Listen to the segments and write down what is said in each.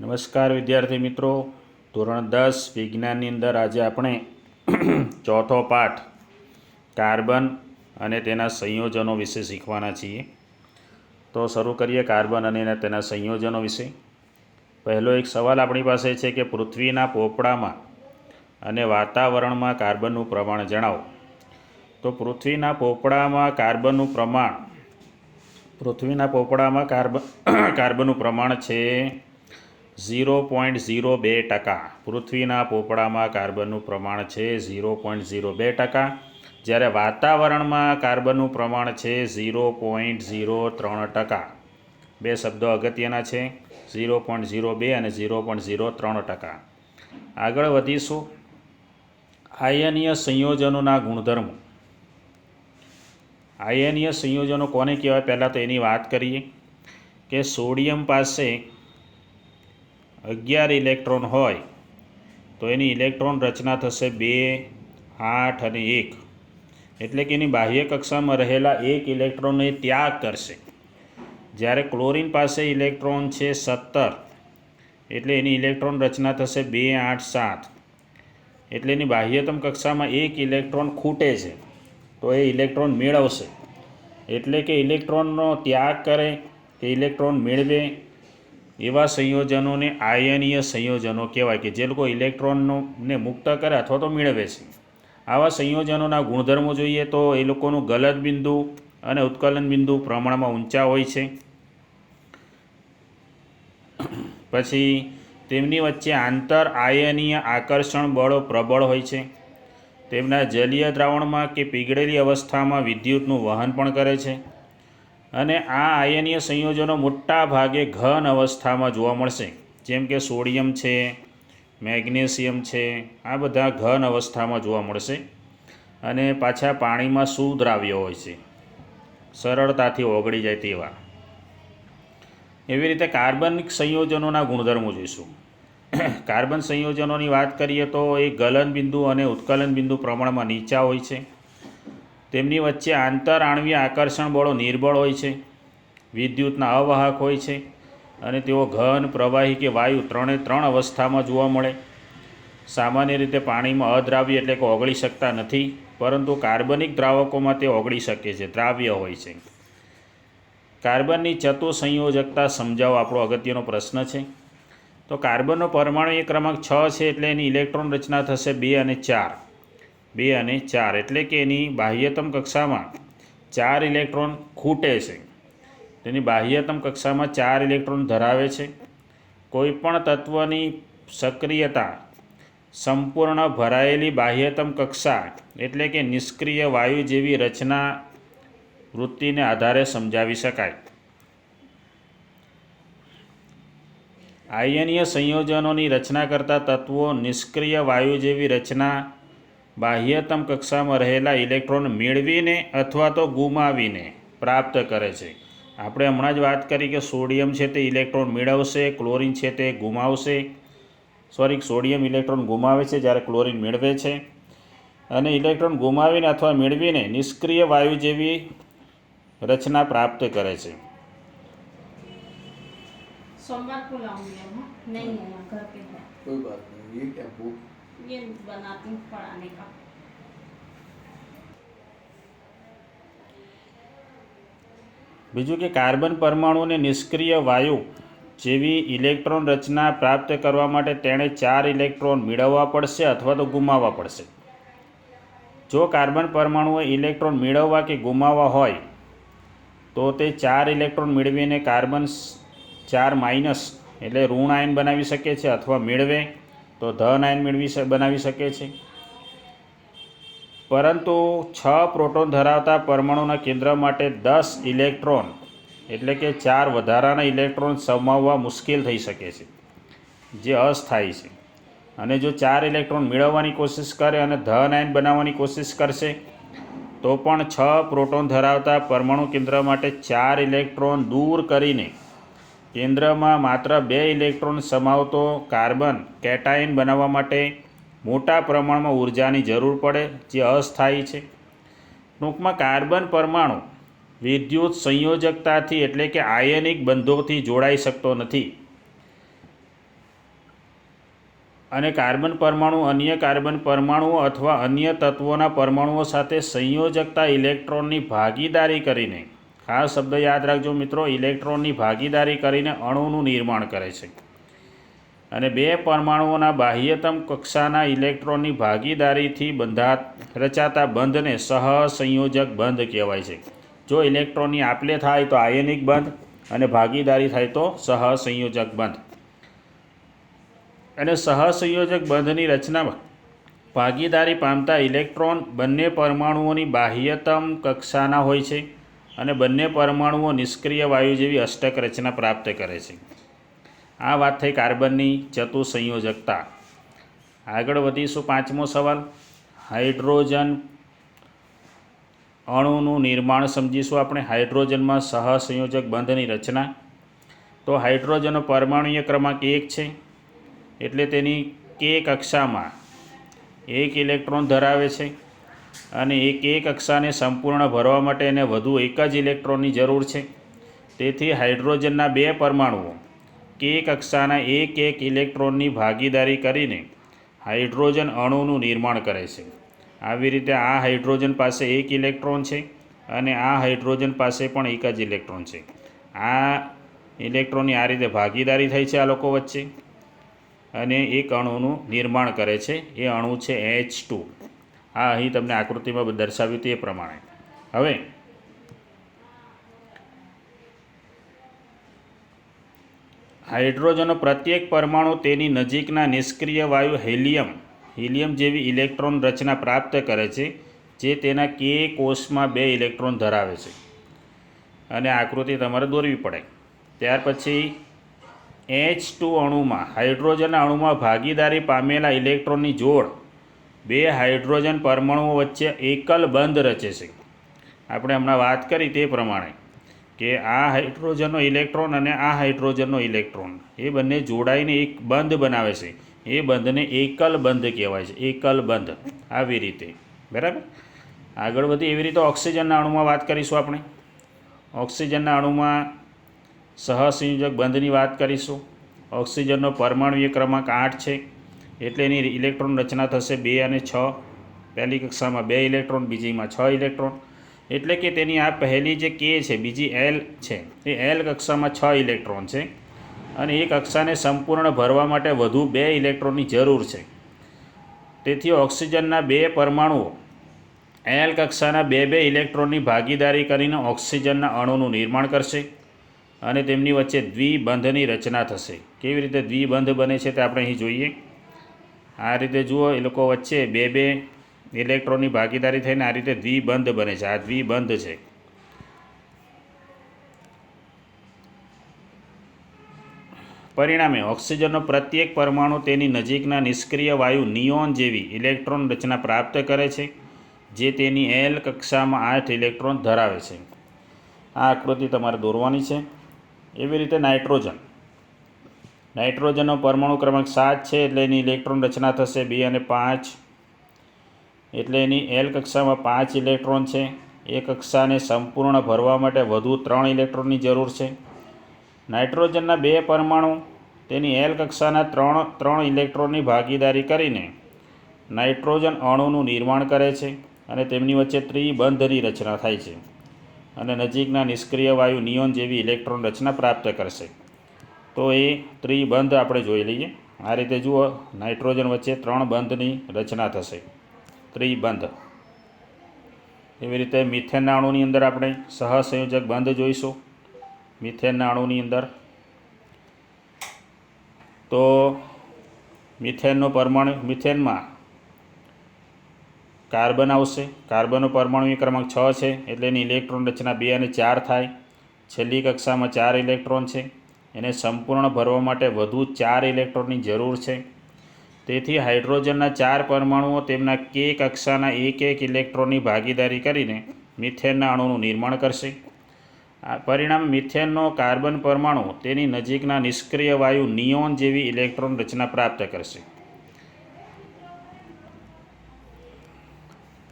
નમસ્કાર વિદ્યાર્થી મિત્રો, ધોરણ 10 વિજ્ઞાનની અંદર આજે આપણે ચોથો પાઠ કાર્બન અને તેના સંયોજનો વિશે શીખવાના છીએ. તો શરૂ કરીએ કાર્બન અને તેના સંયોજનો વિશે. પહેલો એક સવાલ આપણી પાસે છે કે પૃથ્વીના પોપડામાં અને વાતાવરણમાં કાર્બનનું પ્રમાણ જણાવો. તો પૃથ્વીના પોપડામાં કાર્બનનું પ્રમાણ છે 0.02%. પૃથ્વીના પોપડામાં કાર્બનનું પ્રમાણ છે 0.02%, જ્યારે વાતાવરણમાં કાર્બનનું પ્રમાણ છે 0.03%. બે શબ્દો અગત્યના છે, 0.02 અને 0.03%. આગળ વધીશું. આયનીય સંયોજનોના ગુણધર્મો. આયનીય સંયોજનો કોને કહેવાય? પહેલાં તો એની વાત કરીએ કે સોડિયમ પાસે 11 ઇલેક્ટ્રોન હોય તો એની ઇલેક્ટ્રોન રચના થશે 2, 8 અને 1. એટલે કે એની બાહ્ય કક્ષામાં રહેલા એક ઇલેક્ટ્રોનને ત્યાગ કરશે. જ્યારે ક્લોરીન પાસે ઇલેક્ટ્રોન છે 17, એટલે એની ઇલેક્ટ્રોન રચના થશે 2, 8, 7. એટલે એની બાહ્યતમ કક્ષામાં એક ઇલેક્ટ્રોન ખૂટે છે તો એ ઇલેક્ટ્રોન મેળવશે. એટલે કે ઇલેક્ટ્રોનનો ત્યાગ કરે કે ઇલેક્ટ્રોન મેળવે એવા સંયોજનોને આયનીય સંયોજનો કહેવાય, કે જે લોકો ઇલેક્ટ્રોનને મુક્ત કરે અથવા તો મેળવે છે. આવા સંયોજનોના ગુણધર્મો જોઈએ તો એ લોકોનું ગલત બિંદુ અને ઉત્કલન બિંદુ પ્રમાણમાં ઊંચા હોય છે. પછી તેમની વચ્ચે આંતર આયનીય આકર્ષણ બળો પ્રબળ હોય છે. તેમના જલીય દ્રાવણમાં કે પીગળેલી અવસ્થામાં વિદ્યુતનું વહન પણ કરે છે. અને આ આયનીય સંયોજનો મોટા ભાગે ઘન અવસ્થામાં જોવા મળશે, જેમ કે સોડિયમ છે, મેગ્નેશિયમ છે. આ બધા ઘન અવસ્થામાં જોવા મળશે અને પાછા પાણીમાં સુદ્રાવ્ય હોય છે, સરળતાથી ઓગળી જાય તેવા. એવી રીતે કાર્બનિક સંયોજનોના ગુણધર્મો જોઈશું. કાર્બન સંયોજનોની વાત કરીએ તો એ ગલન બિંદુ અને ઉત્કલન બિંદુ પ્રમાણમાં નીચા હોય છે. તેમની વચ્ચે આંતર આણ્વીય આકર્ષણ બળો નિર્બળ હોય છે, વિદ્યુતના અવાહક હોય છે અને તેઓ ઘન, પ્રવાહી કે વાયુ ત્રણે ત્રણ અવસ્થામાં જોવા મળે. સામાન્ય રીતે પાણીમાં અદ્રાવ્ય એટલે કે ઓગળી શકતા નથી, પરંતુ કાર્બનિક દ્રાવકોમાં તે ઓગળી શકે છે, દ્રાવ્ય હોય છે. કાર્બનની ચતુસંયોજકતા સમજાવો આપણો અગત્યનો પ્રશ્ન છે. તો કાર્બનનો પરમાણુ ક્રમાંક 6 છે, એટલે એની ઇલેક્ટ્રોન રચના થશે 2 અને 4. 2 અને 4 એટલે કે એની બાહ્યતમ કક્ષામાં 4 ઇલેક્ટ્રોન ખૂટે છે. તેની બાહ્યતમ કક્ષામાં 4 ઇલેક્ટ્રોન ધરાવે છે. કોઈપણ તત્વની સક્રિયતા સંપૂર્ણ ભરાયેલી બાહ્યતમ કક્ષા એટલે કે નિષ્ક્રિય વાયુ જેવી રચના વૃત્તિને આધારે સમજાવી શકાય. આયનીય સંયોજનોની રચના કરતા તત્વો નિષ્ક્રિય વાયુ જેવી રચના બાહ્યતમ કક્ષામાં રહેલા ઇલેક્ટ્રોન મેળવીને અથવા તો ગુમાવીને પ્રાપ્ત કરે છે. આપણે હમણાં જ વાત કરી કે સોડિયમ છે તે ઇલેક્ટ્રોન મેળવશે, ક્લોરીન છે તે ગુમાવશે. સોડિયમ ઇલેક્ટ્રોન ગુમાવે છે જ્યારે ક્લોરીન મેળવે છે. અને ઇલેક્ટ્રોન ગુમાવીને અથવા મેળવીને નિષ્ક્રિય વાયુ જેવી રચના પ્રાપ્ત કરે છે. सोमवार को लाऊंगी हम. नहीं है यहाँ घर पे है. कोई बात नहीं, ये क्या बुक ये बनाती हूँ पढ़ाने का. બીજું કે કાર્બન પરમાણુને નિષ્ક્રિય વાયુ જેવી ઇલેક્ટ્રોન રચના પ્રાપ્ત કરવા માટે તેણે 4 ઇલેક્ટ્રોન મેળવવા પડશે અથવા તો ગુમાવવા પડશે. જો કાર્બન પરમાણુએ ઇલેક્ટ્રોન મેળવવા કે ગુમાવવા હોય તો તે 4 ઇલેક્ટ્રોન મેળવીને કાર્બન 4 માઇનસ એટલે ઋણ આયન બનાવી શકે છે, અથવા મેળવે તો ધન આયન બનાવી શકે છે. પરંતુ 6 પ્રોટોન ધરાવતા પરમાણુના કેન્દ્ર માટે 10 ઇલેક્ટ્રોન એટલે કે 4 વધારાના ઇલેક્ટ્રોન સમાવવા મુશ્કેલ થઈ શકે છે, જે અસ્થાયી છે. અને જો 4 ઇલેક્ટ્રોન મેળવવાની કોશિશ કરે અને ધન આયન બનાવવાની કોશિશ કરશે તો પણ 6 પ્રોટોન ધરાવતા પરમાણુ કેન્દ્ર માટે 4 ઇલેક્ટ્રોન દૂર કરીને કેન્દ્રમાં માત્ર 2 ઇલેક્ટ્રોન સમાવતો કાર્બન કેટાયન બનાવવા માટે મોટા પ્રમાણમાં ઉર્જાની જરૂર પડે, જે અસ્થાયી છે. ટૂંકમાં કાર્બન પરમાણુ વિદ્યુત સંયોજકતાથી એટલે કે આયનિક બંધોથી જોડાઈ શકતો નથી. અને કાર્બન પરમાણુ અન્ય કાર્બન પરમાણુઓ અથવા અન્ય તત્વોના પરમાણુઓ સાથે સંયોજકતા ઇલેક્ટ્રોનની ભાગીદારી કરીને, ખાસ શબ્દ યાદ રાખજો મિત્રો, ઇલેક્ટ્રોનની ભાગીદારી કરીને અણુનું નિર્માણ કરે છે. અને બે પરમાણુઓના બાહ્યતમ કક્ષાના ઇલેક્ટ્રોનની ભાગીદારીથી રચાતા બંધને સહસંયોજક બંધ કહેવાય છે. જો ઇલેક્ટ્રોનની આપલે થાય તો આયનિક બંધ અને ભાગીદારી થાય તો સહસંયોજક બંધ. અને સહસંયોજક બંધની રચનામાં ભાગીદારી પામતા ઇલેક્ટ્રોન બંને પરમાણુઓની બાહ્યતમ કક્ષાના હોય છે અને બંને પરમાણુઓ નિષ્ક્રિય વાયુ જેવી અષ્ટક રચના પ્રાપ્ત કરે છે. આ વાત થઈ કાર્બનની ચતુસંયોજકતા. આગળ વધીશું. 5મો સવાલ, હાઇડ્રોજન અણુનું નિર્માણ સમજીશું આપણે. હાઇડ્રોજનમાં સહસંયોજક બંધની રચના. તો હાઇડ્રોજનનો પરમાણુય ક્રમાંક 1 છે, એટલે તેની કે કક્ષામાં 1 ઇલેક્ટ્રોન ધરાવે છે અને એ કે કક્ષાને સંપૂર્ણ ભરવા માટે એને વધુ એક જ ઇલેક્ટ્રોનની જરૂર છે. તેથી હાઇડ્રોજનના બે પરમાણુઓ કે કક્ષાના એક ઇલેક્ટ્રોનની ભાગીદારી કરીને હાઇડ્રોજન અણુનું નિર્માણ કરે છે. આવી રીતે આ હાઇડ્રોજન પાસે 1 ઇલેક્ટ્રોન છે અને આ હાઇડ્રોજન પાસે પણ એક જ ઇલેક્ટ્રોન છે. આ ઇલેક્ટ્રોનની આ રીતે ભાગીદારી થઈ છે આ લોકો વચ્ચે અને એક અણુનું નિર્માણ કરે છે. એ અણુ છે H2. આ અહીં તમને આકૃતિમાં દર્શાવ્યું તે પ્રમાણે. હવે હાઇડ્રોજનનો પ્રત્યેક પરમાણુ તેની નજીકના નિષ્ક્રિય વાયુ હિલિયમ જેવી ઇલેક્ટ્રોન રચના પ્રાપ્ત કરે છે, જે તેના કે કોષમાં 2 ઇલેક્ટ્રોન ધરાવે છે. અને આકૃતિ તમારે દોરવી પડે. ત્યાર પછી H2 અણુમાં, હાઇડ્રોજનના અણુમાં ભાગીદારી પામેલા ઇલેક્ટ્રોનની જોડ 2 હાઇડ્રોજન પરમાણુઓ વચ્ચે એકલ બંધ રચે છે. આપણે હમણાં વાત કરી તે પ્રમાણે કે આ હાઇડ્રોજનનો ઇલેક્ટ્રોન અને આ હાઇડ્રોજનનો ઇલેક્ટ્રોન એ બંને જોડાઈને એક બંધ બનાવે છે. એ બંધને એકલ બંધ કહેવાય છે. એકલ બંધ. આવી રીતે. બરાબર. આગળ વધી એવી રીતે ઓક્સિજનના અણુમાં વાત કરીશું આપણે. ઓક્સિજનના અણુમાં સહસંયોજક બંધની વાત કરીશું. ઓક્સિજનનો પરમાણુય ક્રમાંક 8 છે, એટલે એની ઇલેક્ટ્રોન રચના થશે 2 અને 6. પહેલી કક્ષામાં 2 ઇલેક્ટ્રોન, બીજીમાં 6 ઇલેક્ટ્રોન. એટલે કે તેની આ પહેલી જે કે છે, બીજી L છે, એ L કક્ષામાં 6 ઇલેક્ટ્રોન છે અને એ કક્ષાને સંપૂર્ણ ભરવા માટે વધુ 2 ઇલેક્ટ્રોનની જરૂર છે. તેથી ઓક્સિજનના 2 પરમાણુઓ L કક્ષાના 2 ઇલેક્ટ્રોનની ભાગીદારી કરીને ઓક્સિજનના અણુનું નિર્માણ કરશે અને તેમની વચ્ચે દ્વિબંધની રચના થશે. કેવી રીતે દ્વિબંધ બને છે તે આપણે અહીં જોઈએ. આ રીતે જુઓ, એ લોકો વચ્ચે 2 ઇલેક્ટ્રોનની ભાગીદારી થઈને આ રીતે દ્વિબંધ બને છે. આ દ્વિબંધ છે. પરિણામે ઓક્સિજનનો પ્રત્યેક પરમાણુ તેની નજીકના નિષ્ક્રિય વાયુ નિયોન જેવી ઇલેક્ટ્રોન રચના પ્રાપ્ત કરે છે, જે તેની L કક્ષામાં 8 ઇલેક્ટ્રોન ધરાવે છે. આ આકૃતિ તમારે દોરવાની છે. એવી રીતે નાઇટ્રોજનનો પરમાણુ ક્રમાંક 7 છે, એટલે એની ઇલેક્ટ્રોન રચના થશે 2 અને 5. એટલે એની L કક્ષામાં 5 ઇલેક્ટ્રોન છે. એ કક્ષાને સંપૂર્ણ ભરવા માટે વધુ 3 ઇલેક્ટ્રોનની જરૂર છે. નાઇટ્રોજનના 2 પરમાણુ તેની L કક્ષાના 3 ઇલેક્ટ્રોનની ભાગીદારી કરીને નાઇટ્રોજન અણુનું નિર્માણ કરે છે અને તેમની વચ્ચે ત્રિબંધની રચના થાય છે અને નજીકના નિષ્ક્રિય વાયુ નિયોન જેવી ઇલેક્ટ્રોન રચના પ્રાપ્ત કરશે. તો એ ત્રિબંધ આપણે જોઈ લઈએ. આ રીતે જુઓ, નાઇટ્રોજન વચ્ચે 3 બંધની રચના થશે. ત્રિબંધ. એવી રીતે મિથેનના અણુની અંદર આપણે સહસંયોજક બંધ જોઈશું. મિથેનના અણુની અંદર તો મિથેનમાં કાર્બન આવશે. કાર્બનનો પરમાણુ ક્રમાંક 6 છે, એટલે એની ઇલેક્ટ્રોન રચના 2 અને 4 થાય. છેલ્લી કક્ષામાં 4 ઇલેક્ટ્રોન છે. એને સંપૂર્ણ ભરવા માટે વધુ 4 ઇલેક્ટ્રોનની જરૂર છે. તેથી હાઇડ્રોજનના 4 પરમાણુઓ તેમના કે કક્ષાના એક ઇલેક્ટ્રોનની ભાગીદારી કરીને મિથેનના અણુનું નિર્માણ કરશે. આ પરિણામે મિથેનનો કાર્બન પરમાણુ તેની નજીકના નિષ્ક્રિય વાયુ નિયોન જેવી ઇલેક્ટ્રોન રચના પ્રાપ્ત કરશે.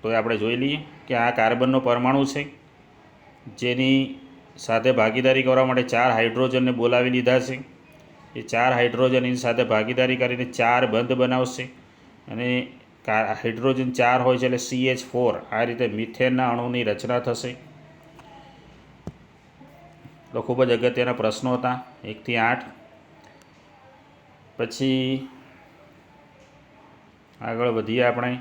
તો આપણે જોઈ લઈએ કે આ કાર્બનનો પરમાણુ છે, જેની સાથે ભાગીદારી કરવા માટે 4 હાઇડ્રોજનને બોલાવી લીધા છે. એ 4 હાઇડ્રોજન એની સાથે ભાગીદારી કરીને 4 બંધ બનાવશે અને હાઇડ્રોજન 4 હોય છે એટલે CH4 આ રીતે મિથેનના અણુની રચના થશે. તો ખૂબ જ અગત્યના પ્રશ્નો હતા 1 થી 8. પછી આગળ વધીએ આપણે.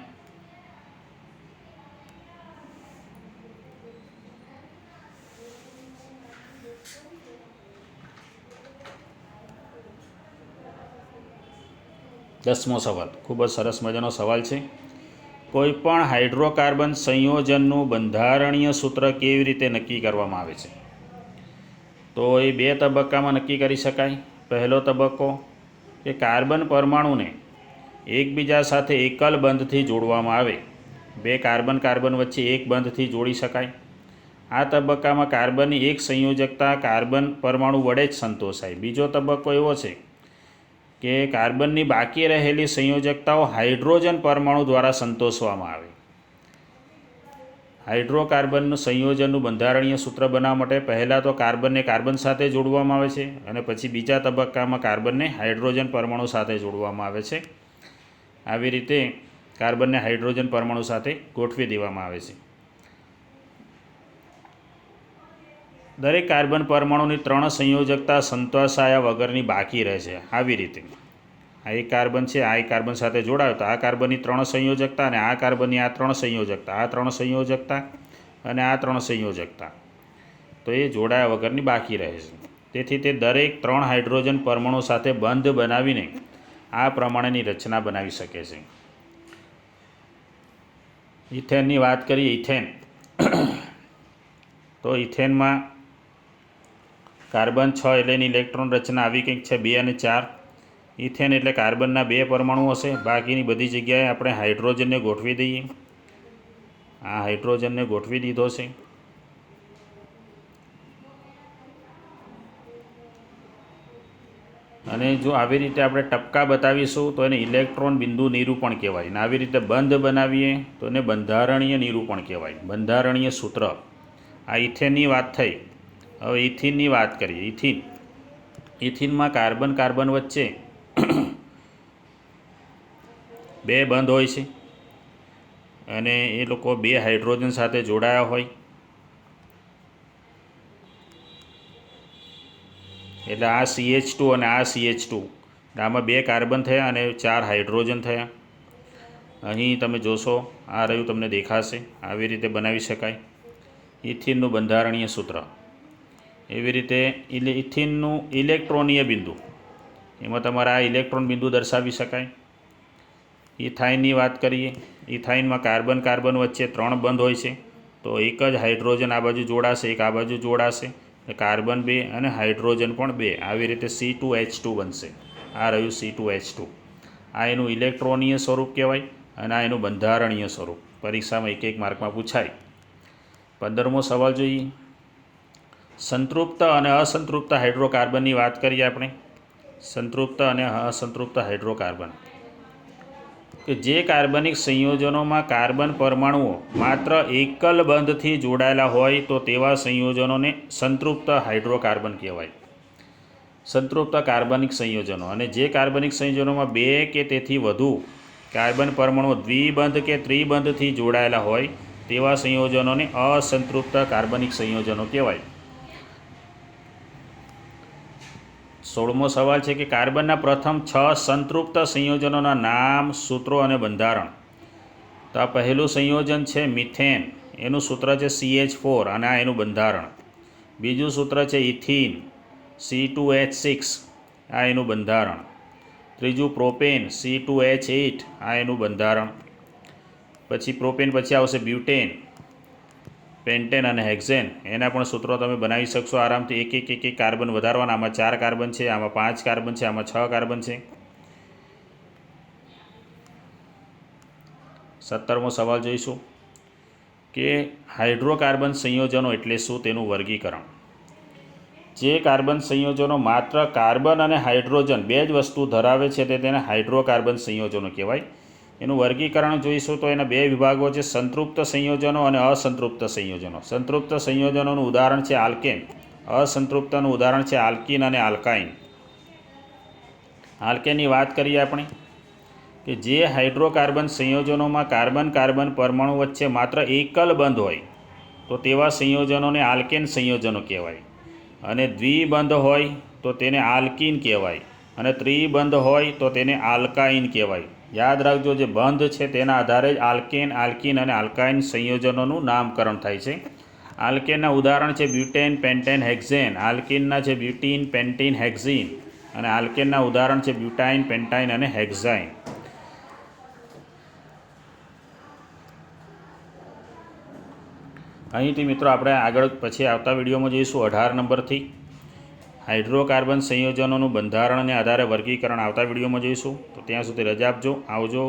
દસમો સવાલ ખૂબ જ સરસ મજાનો સવાલ છે. કોઈપણ હાઇડ્રોકાર્બન સંયોજનનું બંધારણીય સૂત્ર કેવી રીતે નક્કી કરવામાં આવે છે? તો એ 2 તબક્કામાં નક્કી કરી શકાય. પહેલો તબક્કો કે કાર્બન પરમાણુને એકબીજા સાથે એકલ બંધથી જોડવામાં આવે. 2 કાર્બન વચ્ચે એક બંધથી જોડી શકાય. આ તબક્કામાં કાર્બનની એક સંયોજકતા કાર્બન પરમાણુ વડે જ સંતોષાય. બીજો તબક્કો એવો છે કે કાર્બનની બાકી રહેલી સંયોજકતાઓ હાઇડ્રોજન પરમાણુ દ્વારા સંતોષવામાં આવે. હાઇડ્રોકાર્બનનું સંયોજનનું બંધારણીય સૂત્ર બનાવવા માટે પહેલાં તો કાર્બનને કાર્બન સાથે જોડવામાં આવે છે અને પછી બીજા તબક્કામાં કાર્બનને હાઇડ્રોજન પરમાણુ સાથે જોડવામાં આવે છે. આવી રીતે કાર્બનને હાઇડ્રોજન પરમાણુ સાથે ગોઠવી દેવામાં આવે છે. દરેક કાર્બન પરમાણુની 3 સંયોજકતા સંતોષાયા વગરની બાકી રહે છે. આવી રીતે આ એક કાર્બન છે, આ એક કાર્બન સાથે જોડાયો તો આ કાર્બનની 3 સંયોજકતા અને આ કાર્બનની આ 3 સંયોજકતા, આ 3 સંયોજકતા અને આ 3 સંયોજકતા તો એ જોડાયા વગરની બાકી રહે છે. તેથી તે દરેક 3 હાઇડ્રોજન પરમાણુ સાથે બંધ બનાવીને આ પ્રમાણેની રચના બનાવી શકે છે. ઇથેનની વાત કરીએ. ઇથેન તો ઇથેનમાં કાર્બન 6 એટલે એની ઇલેક્ટ્રોન રચના આવી કંઈક છે 2 અને 4. ઇથેન એટલે કાર્બનના 2 પરમાણુ હશે. બાકીની બધી જગ્યાએ આપણે હાઇડ્રોજનને ગોઠવી દઈએ. આ હાઇડ્રોજનને ગોઠવી દીધો છે. અને જો આવી રીતે આપણે ટપકા બતાવીશું તો એને ઇલેક્ટ્રોન બિંદુ નિરૂપણ કહેવાય. અને આવી રીતે બંધ બનાવીએ તો એને બંધારણીય નિરૂપણ કહેવાય. બંધારણીય સૂત્ર. આ ઇથેનની વાત થઈ. હવે ઇથિનની વાત કરીએ. ઇથિનમાં કાર્બન વચ્ચે 2 બંધ હોય છે અને એ લોકો 2 હાઇડ્રોજન સાથે જોડાયા હોય એટલે આ CH2 અને આ CH2 આમાં 2 કાર્બન થયા અને 4 હાઇડ્રોજન થયા. અહીં તમે જોશો આ રહ્યું તમને દેખાશે. આવી રીતે બનાવી શકાય ઇથિનનું બંધારણીય સૂત્ર. એવી રીતે ઇથિનનું ઇલેક્ટ્રોનીય બિંદુ એમાં તમારે આ ઇલેક્ટ્રોન બિંદુ દર્શાવી શકાય. ઇથાઇનની વાત કરીએ. ઇથાઇનમાં કાર્બન વચ્ચે 3 બંધ હોય છે તો એક જ હાઇડ્રોજન આ બાજુ જોડાશે, એક આ બાજુ જોડાશે. કાર્બન 2 અને હાઇડ્રોજન પણ 2. આવી રીતે C2H2 બનશે. આ રહ્યું C2H2. આ એનું ઇલેક્ટ્રોનીય સ્વરૂપ કહેવાય અને આ એનું બંધારણીય સ્વરૂપ. પરીક્ષામાં 1 માર્કમાં પૂછાય. 15મો સવાલ જોઈએ. સંતૃપ્ત અને અસંતૃપ્ત હાઇડ્રોકાર્બનની વાત કરીએ આપણે. સંતૃપ્ત અને અસંતૃપ્ત હાઇડ્રોકાર્બન કે જે કાર્બનિક સંયોજનોમાં કાર્બન પરમાણુઓ માત્ર એકલ બંધથી જોડાયેલા હોય તો તેવા સંયોજનોને સંતૃપ્ત હાઇડ્રોકાર્બન કહેવાય. સંતૃપ્ત કાર્બનિક સંયોજનો. અને જે કાર્બનિક સંયોજનોમાં 2 કે તેથી વધુ કાર્બન પરમાણુઓ દ્વિબંધ કે ત્રિબંધથી જોડાયેલા હોય તેવા સંયોજનોને અસંતૃપ્ત કાર્બનિક સંયોજનો કહેવાય. 16મો સવાલ છે કે કાર્બનના પ્રથમ 6 સંતૃપ્ત સંયોજનોના નામ, સૂત્રો અને બંધારણ. તો આ પહેલું સંયોજન છે મિથેન. એનું સૂત્ર છે CH4 અને આ એનું બંધારણ. બીજું સૂત્ર છે ઇથિન C2H6 આ એનું બંધારણ. ત્રીજું પ્રોપેન C2H8 આ એનું બંધારણ. પછી પ્રોપેન પછી આવશે બ્યુટેન, પેન્ટેન અને હેક્ઝેન. એના પણ સૂત્રો તમે બનાવી શકશો આરામથી. એક કાર્બન વધારવાના. આમાં 4 કાર્બન છે, આમાં 5 કાર્બન છે, આમાં 6 કાર્બન છે. 17મો સવાલ જોઈશું કે હાઇડ્રોકાર્બન સંયોજનો એટલે શું, તેનું વર્ગીકરણ. જે કાર્બન સંયોજનો માત્ર કાર્બન અને હાઇડ્રોજન 2 જ વસ્તુ ધરાવે છે તે તેને હાઇડ્રોકાર્બન સંયોજનો કહેવાય. એનું વર્ગીકરણ જોઈશું તો એના 2 વિભાગો છે, સંતૃપ્ત સંયોજનો અને અસંતૃપ્ત સંયોજનો. સંતૃપ્ત સંયોજનોનું ઉદાહરણ છે આલ્કેન. અસંતૃપ્તનું ઉદાહરણ છે આલ્કીન અને આલ્કાઇન. આલ્કેનની વાત કરીએ આપણે કે જે હાઇડ્રોકાર્બન સંયોજનોમાં કાર્બન કાર્બન પરમાણુ વચ્ચે માત્ર એકલ બંધ હોય તો તેવા સંયોજનોને આલ્કેન સંયોજનો કહેવાય, અને દ્વિબંધ હોય તો તેને આલ્કીન કહેવાય, અને ત્રિબંધ હોય તો તેને આલ્કાઇન કહેવાય. યાદ રાખજો, જે બંધ છે તેના આધારે જ આલ્કેન, આલ્કીન અને આલ્કાઇન સંયોજનોનું નામકરણ થાય છે. આલ્કેનના ઉદાહરણ છે બ્યુટેન, પેન્ટેન, હેક્ઝેન. આલ્કીનના છે બ્યુટીન, પેન્ટીન, હેક્ઝીન, અને આલ્કેનના ઉદાહરણ છે બ્યુટાઇન, પેન્ટાઇન અને હેક્ઝાઇન. અહીંથી મિત્રો આપણે આગળ પછી આવતા વિડીયોમાં જોઈશું 18 નંબરથી હાઇડ્રોકાર્બન સંયોજનોનું બંધારણને આધારે વર્ગીકરણ આવતા વિડીયોમાં જોઈશું. તો ત્યાં સુધી રજા આપજો. આવજો.